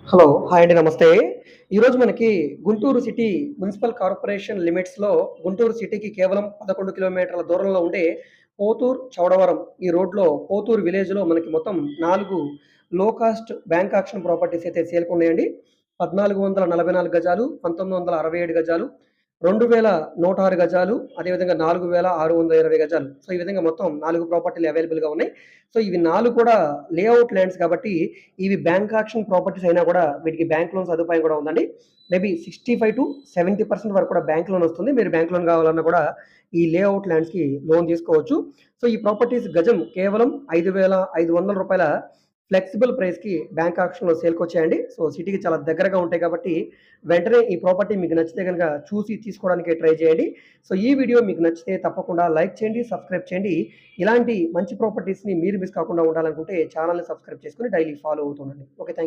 Hello. Hi అండి. నమస్తే. ఈరోజు మనకి గుంటూరు సిటీ మున్సిపల్ కార్పొరేషన్ లిమిట్స్‌లో గుంటూరు సిటీకి కేవలం 11 కిలోమీటర్ల దూరంలో ఉండే పోతూర్ చౌడవరం ఈ రోడ్‌లో పోతూర్ విలేజ్‌లో మనకి మొత్తం 4 లో కాస్ట్ బ్యాంక్ ఆక్షన్ ప్రాపర్టీస్ అయితే సేల్‌కున్నాయండి. 1444 గజాలు, 1967 గజాలు, 2106 గజాలు, అదేవిధంగా 4620 గజాలు. సో, ఈ విధంగా మొత్తం 4 ప్రాపర్టీలు అవైలబుల్‌గా ఉన్నాయి. సో, ఇవి 4 కూడా లేఅవుట్ ల్యాండ్స్ కాబట్టి ఇవి బ్యాంక్ ఆక్షన్ ప్రాపర్టీస్ అయినా కూడా వీటికి బ్యాంక్ లోన్ సదుపాయం కూడా ఉందండి. మేబీ 65-70% వరకు కూడా బ్యాంక్ లోన్ వస్తుంది. మీరు బ్యాంక్ లోన్ కావాలన్నా కూడా ఈ లేఅవుట్ ల్యాండ్స్‌కి లోన్ తీసుకోవచ్చు. సో, ఈ ప్రాపర్టీస్ గజం కేవలం రూ. 5,500 ఫ్లెక్సిబుల్ ప్రైస్‌కి బ్యాంక్ ఆక్షన్‌లో సేల్‌కొచ్చాయండి. సో, సిటీకి చాలా దగ్గరగా ఉంటాయి కాబట్టి వెంటనే ఈ ప్రాపర్టీ మీకు నచ్చితే గనుక చూసి తీసుకోవడానికి ట్రై చేయండి. సో, ఈ వీడియో మీకు నచ్చితే తప్పకుండా లైక్ చేయండి, సబ్స్క్రైబ్ చేయండి. ఇలాంటి మంచి ప్రాపర్టీస్‌ని మీరు మిస్ కాకుండా ఉండాలనుకుంటే ఛానెల్‌ని సబ్స్క్రైబ్ చేసుకొని డైలీ ఫాలో అవుతుండండి. ఓకే. థాంక్